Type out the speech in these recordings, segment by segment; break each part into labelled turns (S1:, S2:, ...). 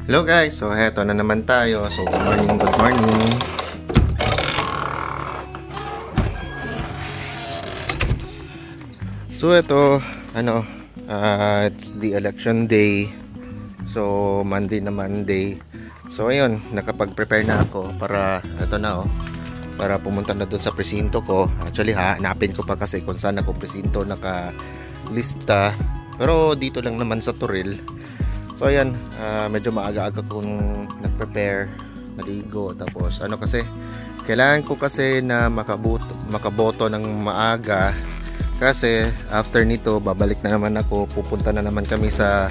S1: Hello guys, so heto na naman tayo. So good morning, good morning. So ito, it's the election day. So Monday na Monday. So ayun, nakapag-prepare na ako para para pumunta na doon sa presinto ko. Actually hanapin ko pa kasi kung saan ako presinto nakalista. Pero dito lang naman sa Toril. So ayan, medyo maaga-aga kong nag-prepare, maligo, tapos kasi kailangan ko kasi na makaboto ng maaga kasi after nito babalik na naman ako, pupunta na naman kami sa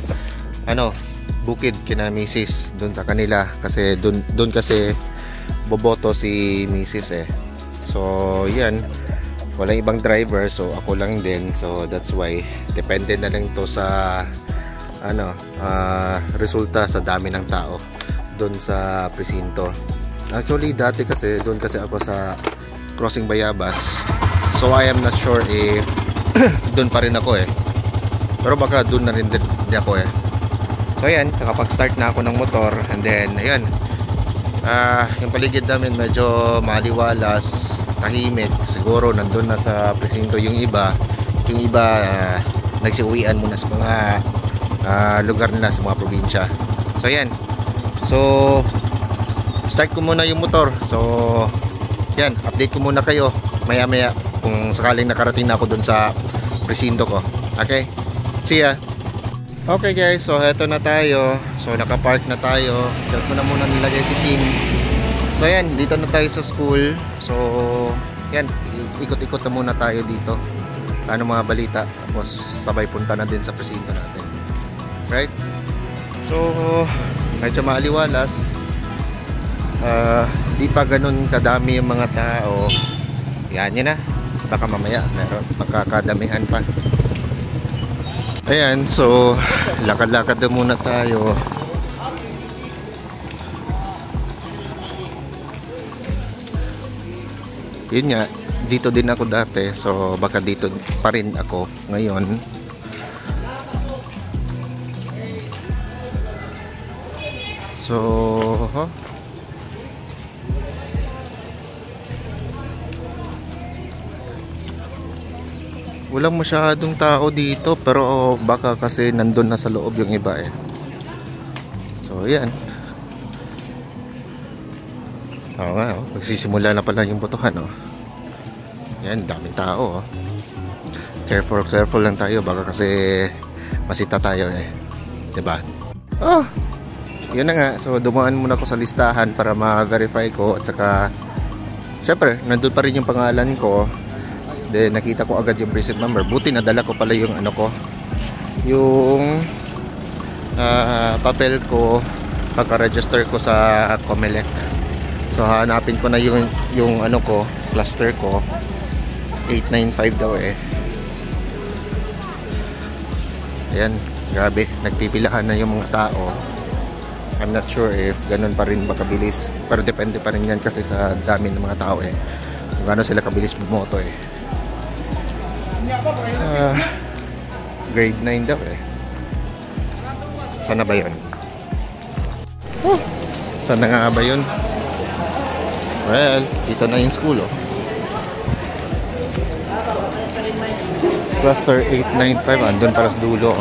S1: bukid kina Mrs. doon sa kanila kasi doon kasi boboto si Mrs. So yan, walang ibang driver, so ako lang din, so that's why depende na lang to sa resulta sa dami ng tao doon sa presinto. Actually dati kasi doon kasi ako sa Crossing Bayabas, so I am not sure if doon pa rin ako pero baka doon na rin din ako So ayan, nakapag-start na ako ng motor, and then ayan, yung paligid namin medyo maliwalas, tahimik. Siguro nandun na sa presinto yung iba nagsiuwian muna sa mga lugar nila, sa mga probinsya. So ayan, so start ko muna yung motor. So yan, update ko muna kayo maya maya kung sakaling nakarating na ako dun sa presinto ko. Okay, see ya. Okay guys, so heto na tayo. So nakapark na tayo. Diyan ko na muna nilagay si King. So yan, dito na tayo sa school. So yan, ikot-ikot na muna tayo dito, mga balita, tapos sabay punta na din sa presinto natin. Right? So medyo maaliwalas, di pa ganun kadami yung mga tao. Yan yun na, baka mamaya meron makakadamihan pa. Ayan, so lakad-lakad na muna tayo. Yun nga, dito din ako dati, so baka dito pa rin ako ngayon. So walang masyadong tao dito, pero baka kasi nandun na sa loob yung iba So yan. Oo nga, magsisimula na pala yung botohan Yan, daming tao Careful lang tayo, baka kasi masita tayo diba? Yun na nga, so dumaan muna ako sa listahan para ma-verify ko, at saka syempre, nandun pa rin yung pangalan ko. Then nakita ko agad yung precinct number. Buti nadala ko pala yung yung papel ko, pagka-register ko sa Comelec. So hanapin ko na yung ko, cluster ko 895 daw Ayan, grabe, nagpipilahan na yung mga tao. I'm not sure if ganun pa rin ba kabilis, pero depende pa rin yan kasi sa dami ng mga tao kung gaano sila kabilis bumoto grade 9 daw Sana ba yun? Sana nga ba yun? Well, dito na yung school Cluster 895, andun para sa dulo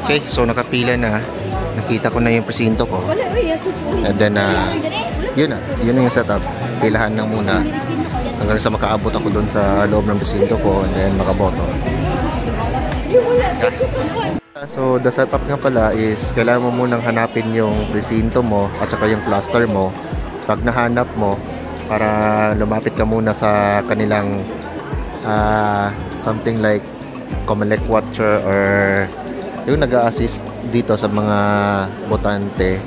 S1: Okay, so nakapila na. Nakita ko na yung presinto ko. And then yun yung setup. Pilahan lang muna hanggang sa makaabot ako doon sa loob ng presinto ko, and then makaboto. So the setup nga pala is kailangan mo munang hanapin yung presinto mo at saka yung cluster mo. Pag nahanap mo, para lumapit ka muna sa kanilang something like Comelec watcher or yung nag-a-assist dito sa mga botante.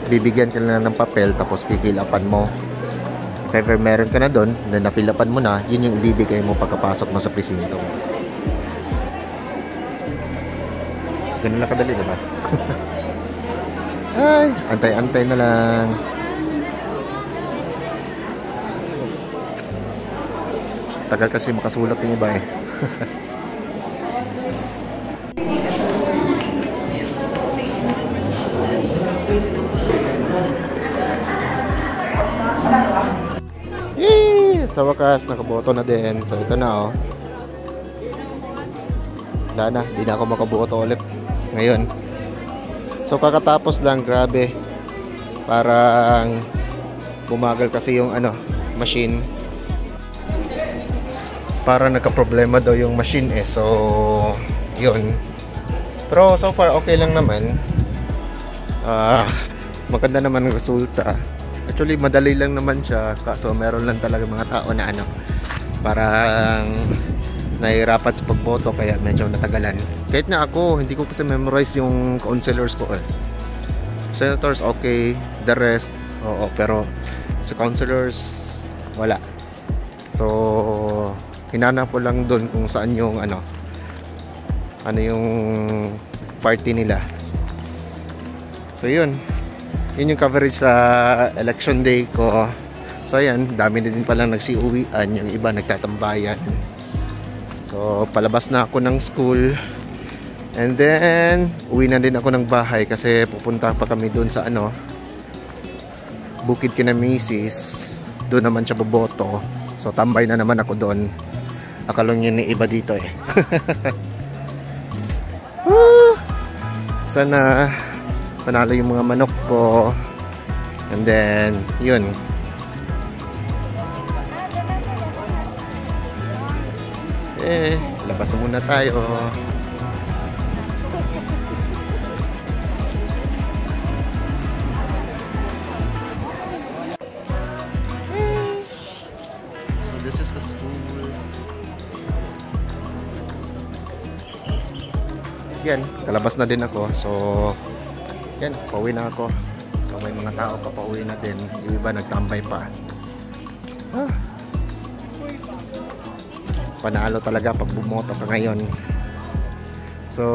S1: bibigyan ka na ng papel tapos pipilapan mo. If ever meron ka na doon na napilapan mo na, yun yung ibibigay mo pagkapasok mo sa presinto. Ganun lang kadali, diba? Ay, antay-antay na lang. Tagal kasi makasulat yung iba eh. Yee! Sa wakas, nakaboto na din. So ito na oh. Wala na, hindi na ako makaboto ulit ngayon. So kakatapos lang, grabe. Parang bumagal kasi yung ano, machine. Para nagka-problema daw yung machine eh. So, yun. Pero so far okay lang naman. Maganda naman ang resulta. Actually, madali lang naman siya. Kaso meron lang talaga mga tao na ano, parang nahihirapan sa pagboto kaya medyo natagalan. Kahit na ako, hindi ko kasi memorize yung councilors ko eh. Senators okay, the rest oo, pero sa councilors wala. So hinanap ko lang doon kung saan yung ano yung party nila. So yun yung coverage sa election day ko. So ayan, dami na din palang nagsiuwian, yung iba nagtatambayan. So palabas na ako ng school. And then uwi na din ako ng bahay kasi pupunta pa kami doon sa ano, Bukid Kinamisis. Doon naman siya boboto. So tambay na naman ako doon. Akalong yun ni iba dito eh. Sana panalo yung mga manok ko. And then yun. Labas muna tayo. This is the school. Yan, kalabas na din ako. So, yan, pauwi na ako. So, may mga tao pa pauwi na din. Yung iba nagtambay pa. Panalo talaga pag bumoto ka ngayon. So,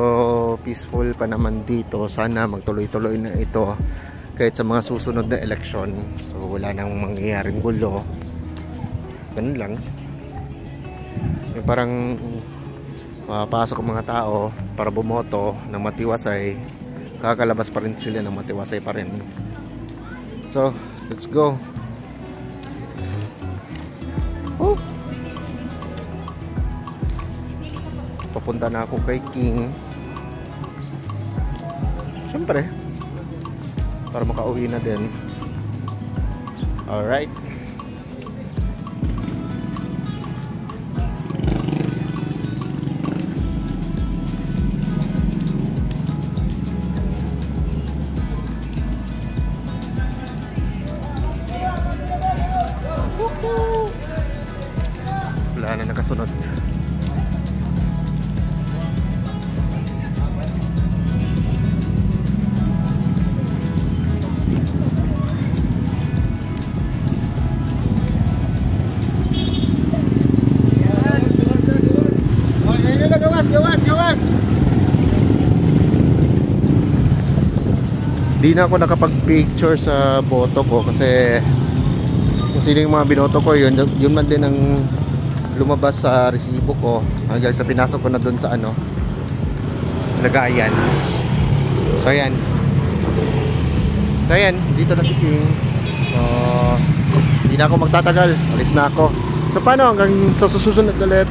S1: peaceful pa naman dito. Sana magtuloy-tuloy na ito kahit sa mga susunod na eleksyon. So, wala nang mangyayaring gulo. Ganun lang. Yung parang pasok ang mga tao para bumoto ng matiwasay, kakalabas pa rin sila ng matiwasay pa rin. So, let's go. Papunta na ako kay King. Siyempre, para makauwi na din. Alright. Wala na nakasunod. Gawas! Di na ako nakapag-picture sa boto ko kasi kung sino yung mga binoto ko, yun man din ang lumabas sa resibo ko hanggang sa pinasok ko na dun sa ano, lagayan. So ayan, dito na si King. So hindi na ako magtatagal, alis na ako. So paano, hanggang sa susunod ulit.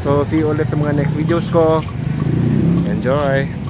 S1: So see you ulit sa mga next videos ko. Enjoy!